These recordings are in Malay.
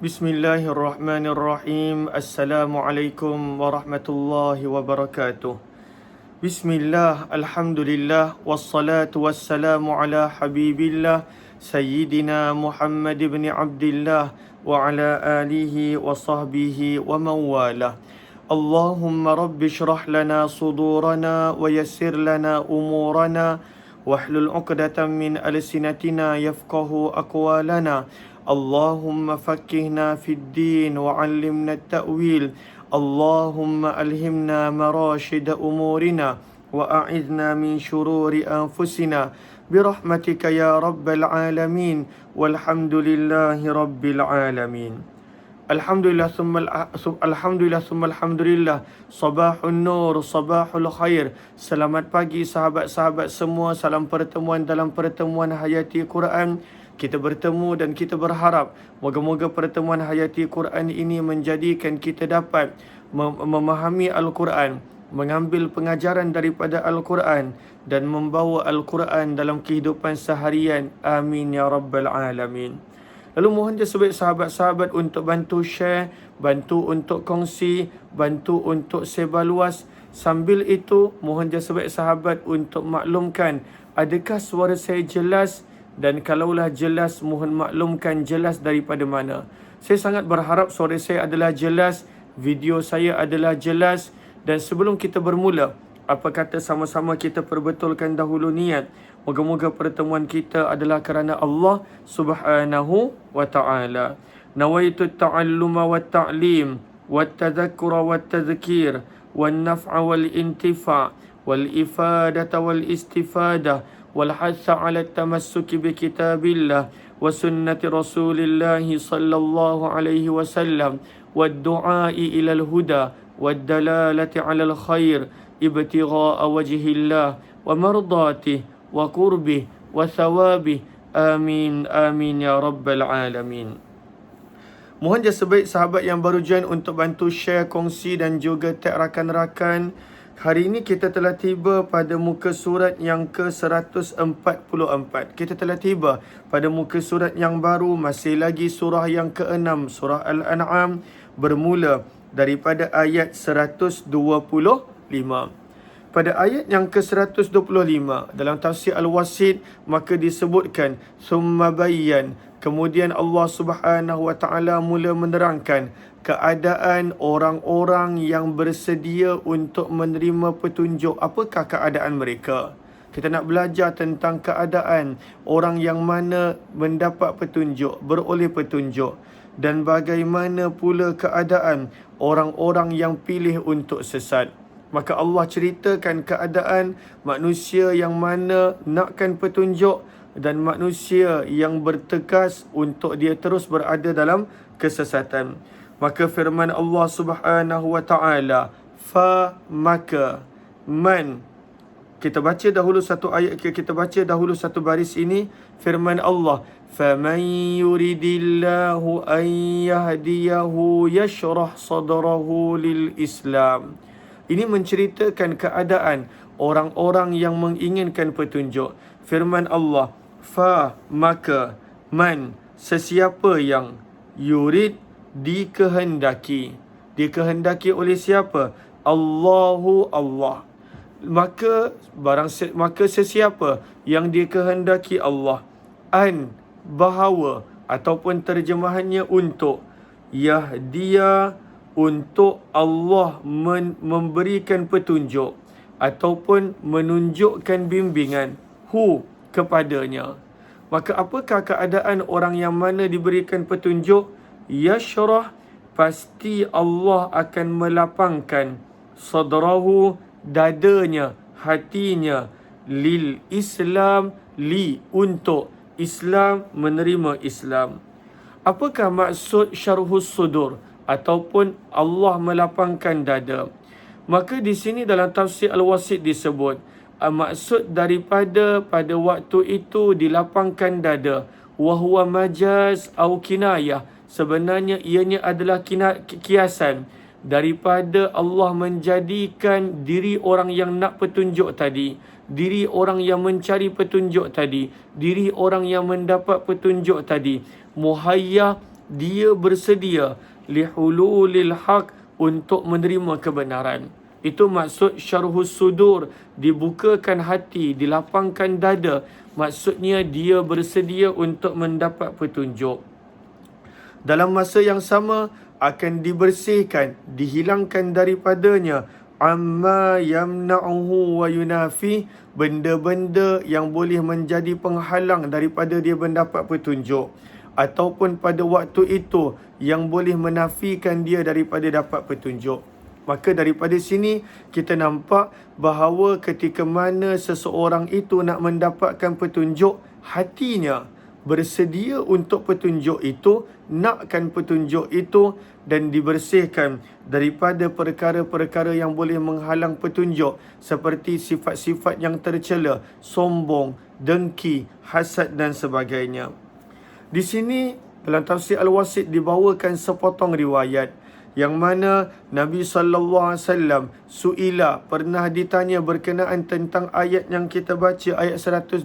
Bismillahirrahmanirrahim. Assalamualaikum warahmatullahi wabarakatuh. Bismillah, alhamdulillah, wassalatu wassalamu ala habibillah Sayyidina Muhammad ibn Abdillah wa ala alihi wa sahbihi wa mawalah. Allahumma rabbi syrah lana sudurana wa yassir lana umurana wahlul uqdatan min alsinatina yafqahu aqwalana. Allahumma fakkihna fid din wa 'allimna at-ta'wil. Allahumma alhimna marashid umurina wa a'idna min shururi anfusina birahmatika ya rabbal alamin walhamdulillahi rabbil alamin. Alhamdulillah summa alhamdulillah. Sabahun nur, sabahul khair. Selamat pagi sahabat-sahabat semua. Salam pertemuan dalam pertemuan Hayati Quran. Kita bertemu dan kita berharap moga-moga pertemuan Hayati Quran ini menjadikan kita dapat memahami Al-Quran, mengambil pengajaran daripada Al-Quran dan membawa Al-Quran dalam kehidupan seharian. Amin ya rabbal alamin. Lalu mohon je sebaik sahabat-sahabat untuk bantu share, bantu untuk kongsi, bantu untuk sebar luas. Sambil itu mohon je sebaik sahabat untuk maklumkan adakah suara saya jelas, dan kalaulah jelas mohon maklumkan jelas daripada mana. Saya sangat berharap suara saya adalah jelas, video saya adalah jelas. Dan sebelum kita bermula, apa kata sama-sama kita perbetulkan dahulu niat. Moga-moga pertemuan kita adalah kerana Allah Subhanahu wa ta'ala. Nawaitu ta'alluma wa ta'lim wa tadhakkura wa tadhkir wa naf'a wal intifa' wal ifadata wal istifadah والحث على التمسك بكتاب الله وسنة رسول الله صلى الله عليه وسلم والدعاء إلى الهدى والدلالة على الخير ابتغاء وجه الله ومرضاته وقربه وثوابه آمين آمين يا رب العالمين. Mohon je sebaik sahabat yang baru join untuk bantu share, kongsi dan juga tag rakan-rakan. Hari ini kita telah tiba pada muka surat yang ke-144. Kita telah tiba pada muka surat yang baru, masih lagi surah yang ke-6, surah Al-An'am, bermula daripada ayat 125. Pada ayat yang ke-125 dalam tafsir Al-Wasit maka disebutkan summa bayyan, kemudian Allah Subhanahu wa taala mula menerangkan keadaan orang-orang yang bersedia untuk menerima petunjuk. Apakah keadaan mereka? Kita nak belajar tentang keadaan orang yang mana mendapat petunjuk, beroleh petunjuk, dan bagaimana pula keadaan orang-orang yang pilih untuk sesat. Maka Allah ceritakan keadaan manusia yang mana nakkan petunjuk dan manusia yang bertegas untuk dia terus berada dalam kesesatan. Maka firman Allah Subhanahu wa taala, maka man. Kita baca dahulu satu ayat, kita baca dahulu satu baris ini. Firman Allah, faman yuridillahu an yahdiyahu yashrah sadrahu lil Islam. Ini menceritakan keadaan orang-orang yang menginginkan petunjuk. Firman Allah, maka man, sesiapa yang yurid, dikehendaki oleh siapa? Allahu, Allah. Maka sesiapa yang dikehendaki Allah, an, bahawa, ataupun terjemahannya untuk, yahdiya, untuk Allah memberikan petunjuk ataupun menunjukkan bimbingan, hu, kepadanya. Maka apakah keadaan orang yang mana diberikan petunjuk? Yashrah, pasti Allah akan melapangkan, sadrahu, dadanya, hatinya, lil Islam, untuk Islam, menerima Islam. Apakah maksud syarhus sudur ataupun Allah melapangkan dada? Maka di sini dalam tafsir Al-Wasit disebut maksud daripada pada waktu itu dilapangkan dada, wahwa majaz au kinayah, sebenarnya ianya adalah kiasan daripada Allah menjadikan diri orang yang nak petunjuk tadi, diri orang yang mencari petunjuk tadi, diri orang yang mendapat petunjuk tadi, muhayya dia bersedia lihululil haq, untuk menerima kebenaran. Itu maksud syarhus sudur, dibukakan hati, dilapangkan dada. Maksudnya dia bersedia untuk mendapat petunjuk. Dalam masa yang sama akan dibersihkan, dihilangkan daripadanya amma yamna'uhu wa yunafi, benda-benda yang boleh menjadi penghalang daripada dia mendapat petunjuk, ataupun pada waktu itu yang boleh menafikan dia daripada dapat petunjuk. Maka daripada sini kita nampak bahawa ketika mana seseorang itu nak mendapatkan petunjuk, hatinya bersedia untuk petunjuk itu, nakkan petunjuk itu, dan dibersihkan daripada perkara-perkara yang boleh menghalang petunjuk, seperti sifat-sifat yang tercela, sombong, dengki, hasad dan sebagainya. Di sini dalam tafsir Al-Wasit dibawakan sepotong riwayat yang mana Nabi SAW suila, pernah ditanya berkenaan tentang ayat yang kita baca, ayat 125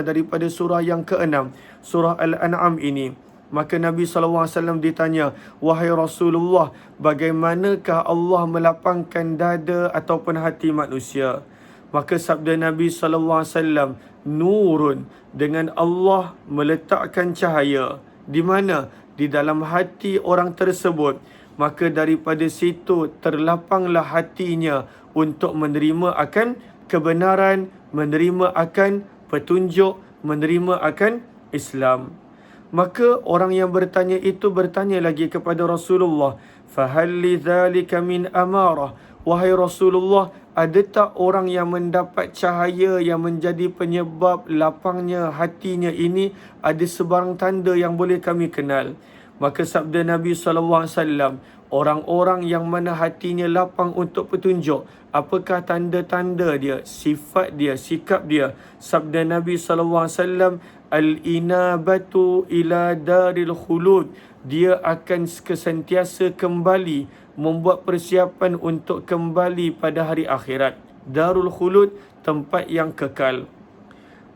daripada surah yang ke-6, surah Al-An'am ini. Maka Nabi SAW ditanya, wahai Rasulullah, bagaimanakah Allah melapangkan dada ataupun hati manusia? Maka sabda Nabi SAW, nurun, dengan Allah meletakkan cahaya. Di mana? Di dalam hati orang tersebut. Maka daripada situ terlapanglah hatinya untuk menerima akan kebenaran, menerima akan petunjuk, menerima akan Islam. Maka orang yang bertanya itu bertanya lagi kepada Rasulullah, fahal lidzalika min amarah, wahai Rasulullah, ada tak orang yang mendapat cahaya yang menjadi penyebab lapangnya hatinya ini, ada sebarang tanda yang boleh kami kenal? Maka sabda Nabi SAW, orang-orang yang mana hatinya lapang untuk petunjuk, apakah tanda-tanda dia, sifat dia, sikap dia? Sabda Nabi SAW, al-inabatu ila daril khulud, dia akan sentiasa kembali, membuat persiapan untuk kembali pada hari akhirat. Darul khulud, tempat yang kekal.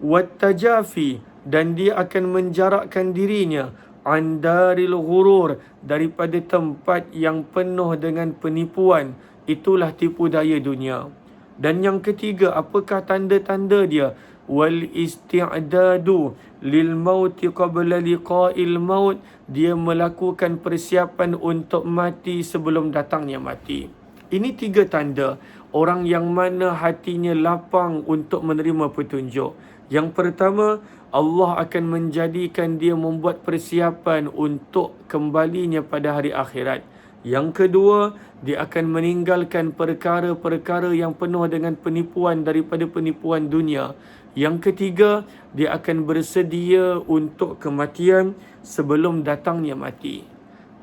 Wattajafi, dan dia akan menjarakkan dirinya an daril ghurur, daripada tempat yang penuh dengan penipuan. Itulah tipu daya dunia. Dan yang ketiga, apakah tanda-tanda dia? Wal isti'dadu lil mauti qabla liqa'il maut, dia melakukan persiapan untuk mati sebelum datangnya mati. Ini 3 tanda orang yang mana hatinya lapang untuk menerima petunjuk. Yang pertama, Allah akan menjadikan dia membuat persiapan untuk kembalinya pada hari akhirat. Yang kedua, dia akan meninggalkan perkara-perkara yang penuh dengan penipuan daripada penipuan dunia. Yang ketiga, dia akan bersedia untuk kematian sebelum datangnya mati.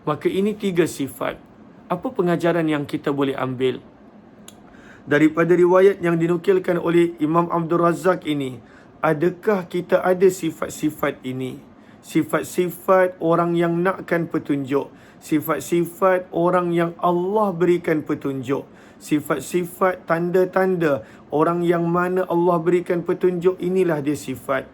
Maka ini 3 sifat. Apa pengajaran yang kita boleh ambil daripada riwayat yang dinukilkan oleh Imam Abdul Razak ini? Adakah kita ada sifat-sifat ini? Sifat-sifat orang yang nakkan petunjuk, sifat-sifat orang yang Allah berikan petunjuk, sifat-sifat tanda-tanda orang yang mana Allah berikan petunjuk, inilah dia sifat.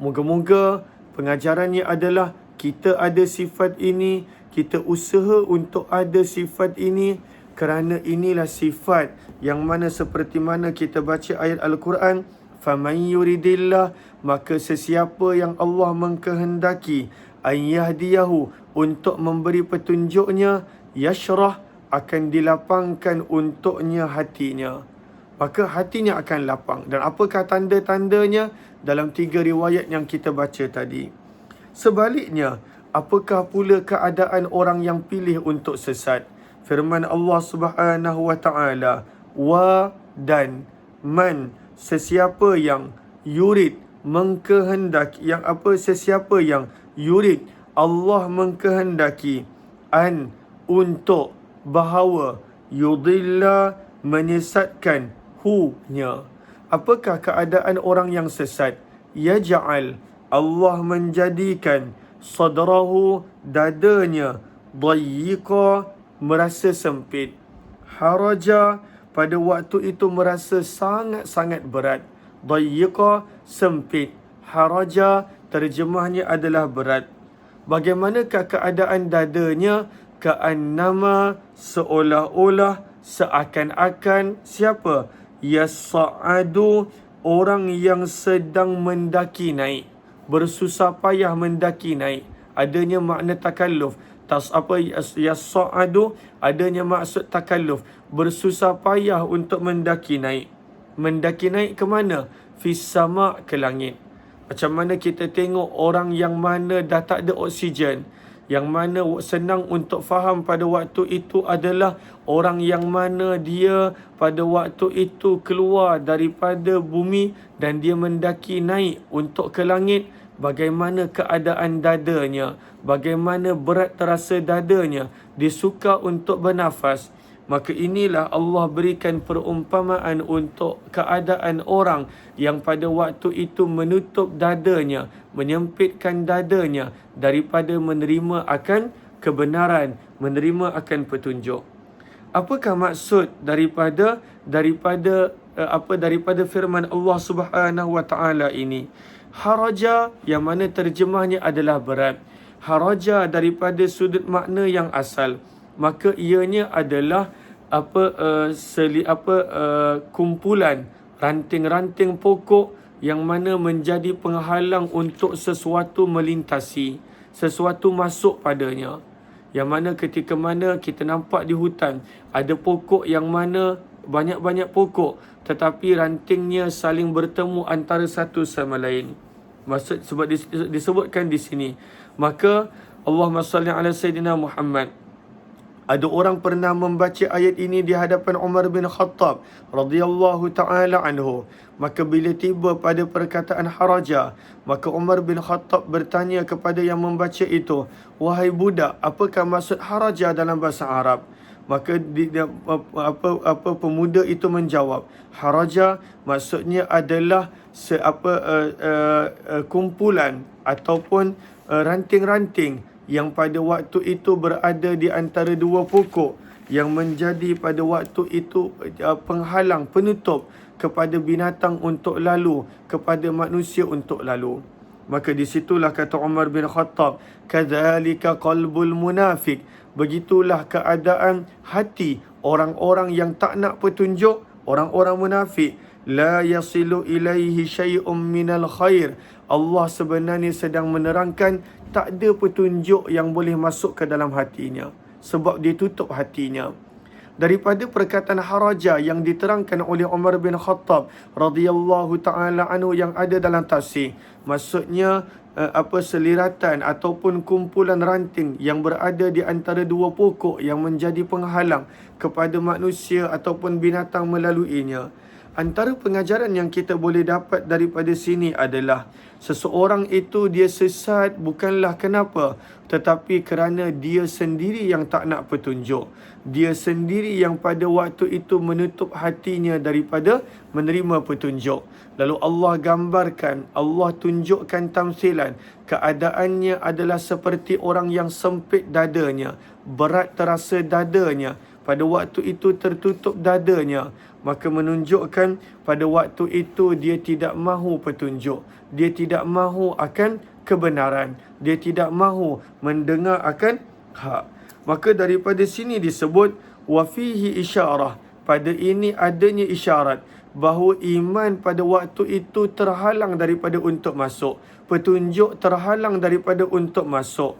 Moga-moga pengajarannya adalah kita ada sifat ini, kita usaha untuk ada sifat ini, kerana inilah sifat yang mana seperti mana kita baca ayat Al-Quran, faman yuridillah, maka sesiapa yang Allah mengkehendaki, an yahdiyahu, untuk memberi petunjuknya, yashrah, akan dilapangkan untuknya hatinya. Maka hatinya akan lapang. Dan apakah tanda-tandanya? Dalam 3 riwayat yang kita baca tadi. Sebaliknya, apakah pula keadaan orang yang pilih untuk sesat? Firman Allah Subhanahu wa taala, wa dan man, sesiapa yang yurid, mengkehendaki, yang apa? Sesiapa yang yurid, Allah mengkehendaki, an, untuk, bahawa, yudilla, menyesatkan, hu-nya. Apakah keadaan orang yang sesat? Yaj'al, Allah menjadikan, sadrahu, dadanya, dayyiqa, merasa sempit, haraja, pada waktu itu merasa sangat-sangat berat. Dayyiqa, sempit, haraja, terjemahnya adalah berat. Bagaimanakah keadaan dadanya? Ka'annama, seolah-olah, seakan-akan, siapa? Yas'adu, orang yang sedang mendaki naik, bersusah payah mendaki naik. Adanya makna takalluf. Yas'adu, adanya maksud takalluf, bersusah payah untuk mendaki naik. Mendaki naik ke mana? Fis sama', ke langit. Macam mana kita tengok orang yang mana dah tak ada oksigen, yang mana senang untuk faham pada waktu itu adalah orang yang mana dia pada waktu itu keluar daripada bumi dan dia mendaki naik untuk ke langit. Bagaimana keadaan dadanya, bagaimana berat terasa dadanya, dia suka untuk bernafas. Maka inilah Allah berikan perumpamaan untuk keadaan orang yang pada waktu itu menutup dadanya, menyempitkan dadanya daripada menerima akan kebenaran, menerima akan petunjuk. Apakah maksud daripada firman Allah Subhanahu wa taala ini? Haraja, yang mana terjemahnya adalah berat. Haraja daripada sudut makna yang asal, maka ianya adalah kumpulan ranting-ranting pokok yang mana menjadi penghalang untuk sesuatu melintasi, sesuatu masuk padanya. Yang mana ketika mana kita nampak di hutan ada pokok yang mana banyak-banyak pokok, tetapi rantingnya saling bertemu antara satu sama lain. Maksud sebab disebutkan di sini. Maka Allahumma salli ala Sayyidina Muhammad. Ada orang pernah membaca ayat ini di hadapan Umar bin Khattab radhiyallahu ta'ala anhu. Maka bila tiba pada perkataan haraja, maka Umar bin Khattab bertanya kepada yang membaca itu, "Wahai budak, apakah maksud haraja dalam bahasa Arab?" Maka pemuda itu menjawab, haraja maksudnya adalah kumpulan ataupun ranting-ranting yang pada waktu itu berada di antara dua pokok yang menjadi pada waktu itu penghalang, penutup kepada binatang untuk lalu, kepada manusia untuk lalu. Maka disitulah kata Umar bin Khattab, kadzalika qalbul munafik, begitulah keadaan hati orang-orang yang tak nak petunjuk, orang-orang munafik. La yasilu ilaihi syai'un minal khair. Allah sebenarnya sedang menerangkan tak ada petunjuk yang boleh masuk ke dalam hatinya, sebab dia tutup hatinya. Daripada perkataan haraja yang diterangkan oleh Umar bin Khattab radhiyallahu ta'ala anhu yang ada dalam tafsir, maksudnya seliratan ataupun kumpulan ranting yang berada di antara dua pokok yang menjadi penghalang kepada manusia ataupun binatang melaluinya. Antara pengajaran yang kita boleh dapat daripada sini adalah seseorang itu dia sesat bukanlah kenapa, tetapi kerana dia sendiri yang tak nak petunjuk. Dia sendiri yang pada waktu itu menutup hatinya daripada menerima petunjuk. Lalu Allah gambarkan, Allah tunjukkan tamsilan. Keadaannya adalah seperti orang yang sempit dadanya, berat terasa dadanya. Pada waktu itu tertutup dadanya, maka menunjukkan pada waktu itu dia tidak mahu petunjuk, dia tidak mahu akan kebenaran, dia tidak mahu mendengar akan hak. Maka daripada sini disebut wa fihi isyarah, pada ini adanya isyarat bahawa iman pada waktu itu terhalang daripada untuk masuk, petunjuk terhalang daripada untuk masuk,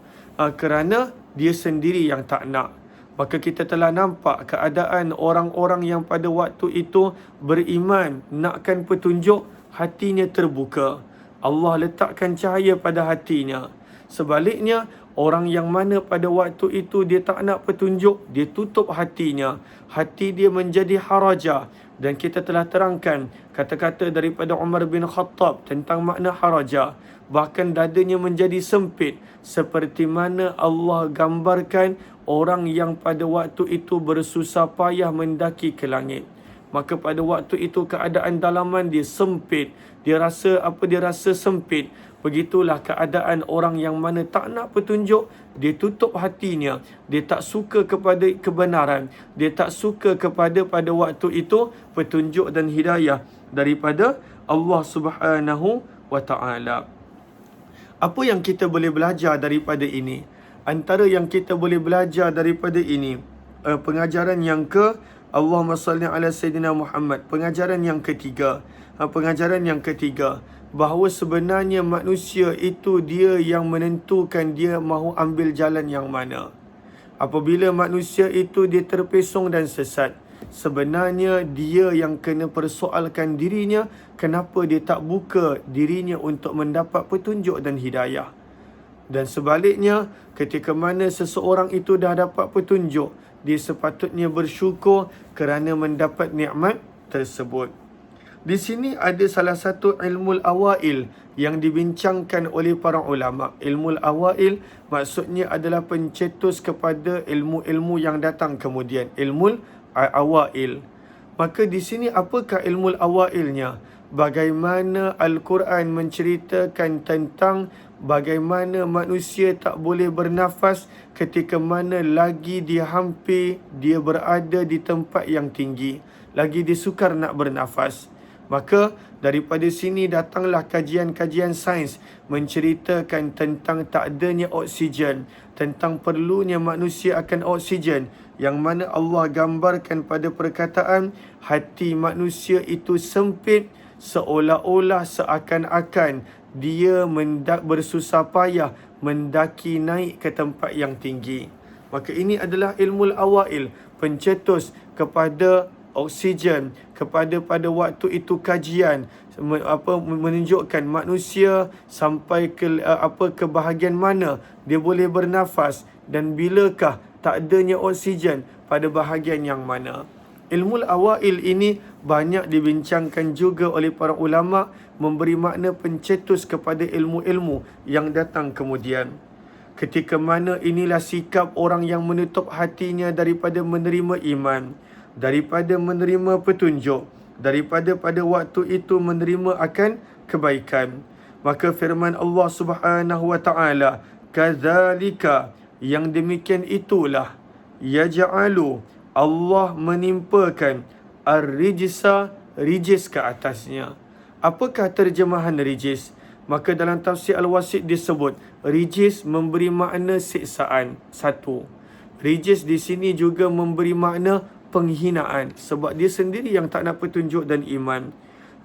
kerana dia sendiri yang tak nak. Maka kita telah nampak keadaan orang-orang yang pada waktu itu beriman, nakkan petunjuk, hatinya terbuka. Allah letakkan cahaya pada hatinya. Sebaliknya, orang yang mana pada waktu itu dia tak nak petunjuk, dia tutup hatinya. Hati dia menjadi haraja. Dan kita telah terangkan kata-kata daripada Umar bin Khattab tentang makna haraja. Bahkan dadanya menjadi sempit, seperti mana Allah gambarkan orang yang pada waktu itu bersusah payah mendaki ke langit. Maka pada waktu itu keadaan dalaman dia sempit, dia rasa sempit. Begitulah keadaan orang yang mana tak nak petunjuk, dia tutup hatinya, dia tak suka kepada kebenaran, dia tak suka kepada pada waktu itu petunjuk dan hidayah daripada Allah Subhanahu wa ta'ala. Apa yang kita boleh belajar daripada ini? Antara yang kita boleh belajar daripada ini, pengajaran yang ke Allahumma salli ala Sayyidina Muhammad. Pengajaran yang ketiga, bahawa sebenarnya manusia itu dia yang menentukan dia mahu ambil jalan yang mana. Apabila manusia itu dia terpesong dan sesat, sebenarnya dia yang kena persoalkan dirinya, kenapa dia tak buka dirinya untuk mendapat petunjuk dan hidayah. Dan sebaliknya, ketika mana seseorang itu dah dapat petunjuk, dia sepatutnya bersyukur kerana mendapat nikmat tersebut. Di sini ada salah satu ilmu awail yang dibincangkan oleh para ulama. Ilmu awail maksudnya adalah pencetus kepada ilmu-ilmu yang datang kemudian. Ilmu awail. Maka di sini apakah ilmu awailnya? Bagaimana Al-Quran menceritakan tentang bagaimana manusia tak boleh bernafas ketika mana lagi dia hampir dia berada di tempat yang tinggi, lagi dia sukar nak bernafas. Maka daripada sini datanglah kajian-kajian sains menceritakan tentang tak adanya oksigen, tentang perlunya manusia akan oksigen, yang mana Allah gambarkan pada perkataan hati manusia itu sempit, seolah-olah seakan-akan dia bersusah payah mendaki naik ke tempat yang tinggi. Maka ini adalah ilmu awail, pencetus kepada oksigen, pada waktu itu kajian menunjukkan manusia sampai ke bahagian mana dia boleh bernafas dan bilakah tak adanya oksigen pada bahagian yang mana. Ilmu awail ini banyak dibincangkan juga oleh para ulama, memberi makna pencetus kepada ilmu-ilmu yang datang kemudian. Ketika mana inilah sikap orang yang menutup hatinya daripada menerima iman, daripada menerima petunjuk, daripada pada waktu itu menerima akan kebaikan. Maka firman Allah Subhanahu wa taala, kadzalika, yang demikian itulah, yaj'alu, Allah menimpakan ar-rijsa, rijis ke atasnya. Apakah terjemahan rijis? Maka dalam tafsir Al-Wasit disebut rijis memberi makna siksaan. Satu, rijis di sini juga memberi makna penghinaan, sebab dia sendiri yang tak nak petunjuk dan iman.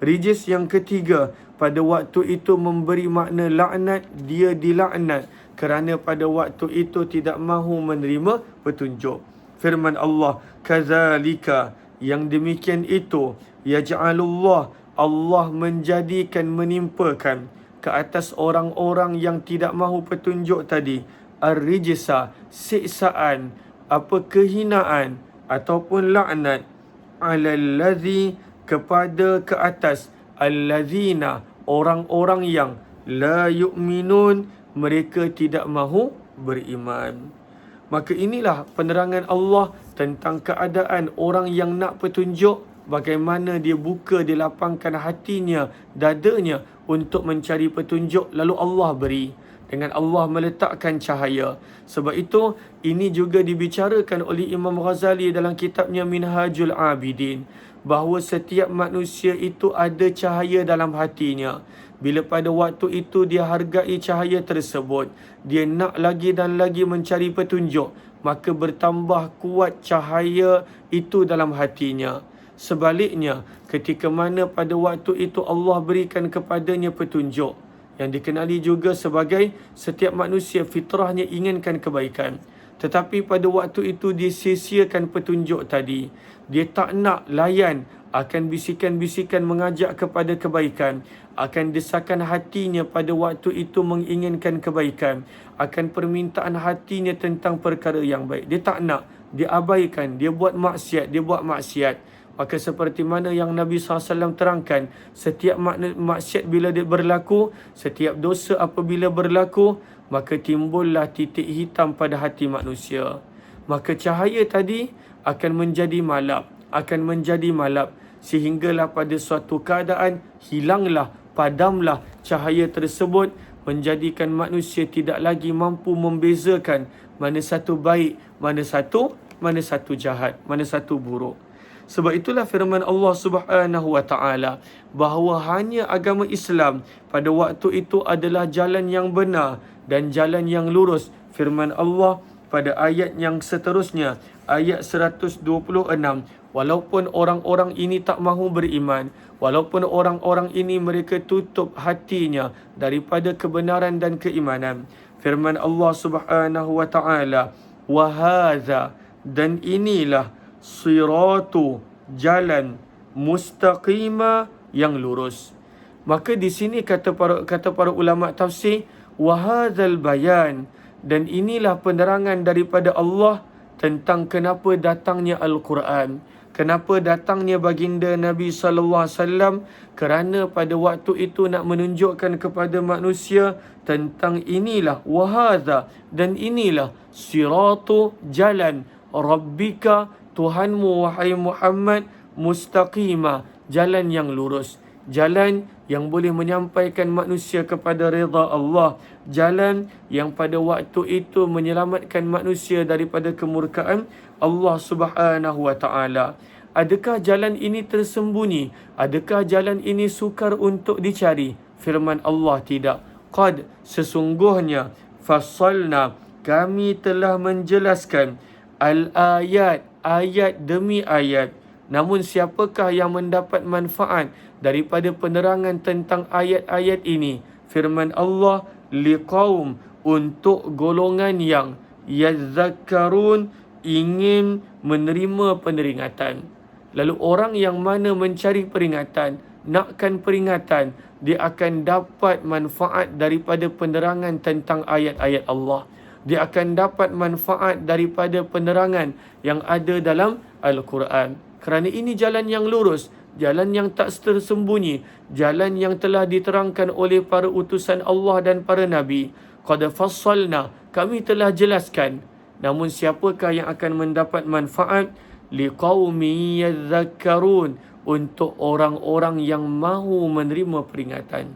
Rijis yang ketiga, pada waktu itu memberi makna laknat, dia dilaknat kerana pada waktu itu tidak mahu menerima petunjuk. Firman Allah, kadzalika, yang demikian itu, yaj'alullah, Allah menjadikan, menimpakan ke atas orang-orang yang tidak mahu petunjuk tadi, ar-rijsa, siksaan, kehinaan ataupun laknat, alallazi, kepada ke atas, allazina, orang-orang yang la yu'minun, mereka tidak mahu beriman. Maka inilah penerangan Allah tentang keadaan orang yang nak petunjuk, bagaimana dia buka, dia lapangkan hatinya, dadanya untuk mencari petunjuk, lalu Allah beri. Dengan Allah meletakkan cahaya. Sebab itu, ini juga dibicarakan oleh Imam Ghazali dalam kitabnya Minhajul Abidin, bahawa setiap manusia itu ada cahaya dalam hatinya. Bila pada waktu itu dia hargai cahaya tersebut, dia nak lagi dan lagi mencari petunjuk, maka bertambah kuat cahaya itu dalam hatinya. Sebaliknya, ketika mana pada waktu itu Allah berikan kepadanya petunjuk, yang dikenali juga sebagai setiap manusia fitrahnya inginkan kebaikan, tetapi pada waktu itu dia sia-siakan petunjuk tadi. Dia tak nak layan akan bisikan-bisikan mengajak kepada kebaikan, akan desakan hatinya pada waktu itu menginginkan kebaikan, akan permintaan hatinya tentang perkara yang baik. Dia tak nak, dia abaikan, dia buat maksiat. Maka seperti mana yang Nabi SAW terangkan, setiap maksiat bila dia berlaku, setiap dosa apabila berlaku, maka timbullah titik hitam pada hati manusia. Maka cahaya tadi akan menjadi malap, sehinggalah pada suatu keadaan hilanglah, padamlah cahaya tersebut, menjadikan manusia tidak lagi mampu membezakan mana satu baik, mana satu jahat, mana satu buruk. Sebab itulah firman Allah Subhanahu wa taala bahawa hanya agama Islam pada waktu itu adalah jalan yang benar dan jalan yang lurus. Firman Allah pada ayat yang seterusnya, ayat 126, walaupun orang-orang ini tak mahu beriman, walaupun orang-orang ini mereka tutup hatinya daripada kebenaran dan keimanan. Firman Allah Subhanahu wa taala, wa hadza, dan inilah siratu, jalan mustaqima, yang lurus. Maka di sini kata para ulama tafsir, wa hadzal bayan, dan inilah penerangan daripada Allah tentang kenapa datangnya Al-Quran, kenapa datangnya baginda Nabi sallallahu alaihi wasallam, kerana pada waktu itu nak menunjukkan kepada manusia tentang inilah wahadha, dan inilah siratu, jalan rabbika, Tuhanmu wahai Muhammad, mustaqima, jalan yang lurus, jalan yang boleh menyampaikan manusia kepada redha Allah, jalan yang pada waktu itu menyelamatkan manusia daripada kemurkaan Allah Subhanahu wa taala. Adakah jalan ini tersembunyi? Adakah jalan ini sukar untuk dicari? Firman Allah, tidak. Qad, sesungguhnya, fassalna, kami telah menjelaskan, al-ayat, ayat demi ayat. Namun siapakah yang mendapat manfaat daripada penerangan tentang ayat-ayat ini? Firman Allah, liqaum, untuk golongan yang yadzakkarun, ingin menerima peringatan. Lalu orang yang mana mencari peringatan, nakkan peringatan, dia akan dapat manfaat daripada penerangan tentang ayat-ayat Allah. Dia akan dapat manfaat daripada penerangan yang ada dalam Al-Quran. Kerana ini jalan yang lurus, jalan yang tak tersembunyi, jalan yang telah diterangkan oleh para utusan Allah dan para Nabi. Qad fassalna, kami telah jelaskan. Namun siapakah yang akan mendapat manfaat? Liqaumi yadzakkarun, untuk orang-orang yang mahu menerima peringatan.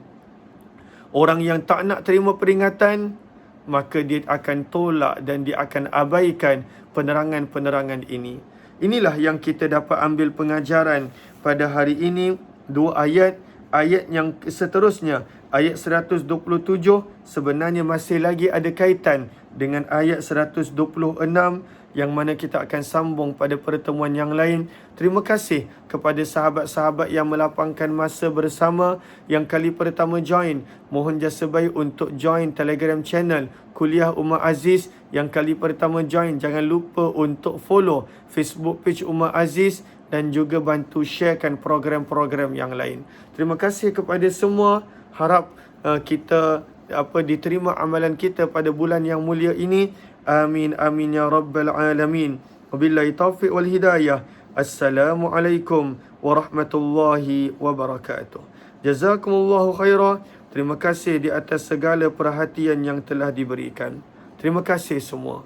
Orang yang tak nak terima peringatan, maka dia akan tolak dan dia akan abaikan penerangan-penerangan ini. Inilah yang kita dapat ambil pengajaran pada hari ini. Dua ayat, ayat yang seterusnya, ayat 127 sebenarnya masih lagi ada kaitan dengan ayat 126 yang mana kita akan sambung pada pertemuan yang lain. Terima kasih kepada sahabat-sahabat yang melapangkan masa bersama, yang kali pertama join. Mohon jasa baik untuk join Telegram channel Kuliah Umar Aziz. Yang kali pertama join, jangan lupa untuk follow Facebook page Umar Aziz dan juga bantu sharekan program-program yang lain. Terima kasih kepada semua. Harap kita diterima amalan kita pada bulan yang mulia ini. Amin amin ya rabbal alamin. Wabillahi taufiq wal hidayah. Assalamualaikum warahmatullahi wabarakatuh. Jazakumullahu khairah. Terima kasih di atas segala perhatian yang telah diberikan. Terima kasih semua.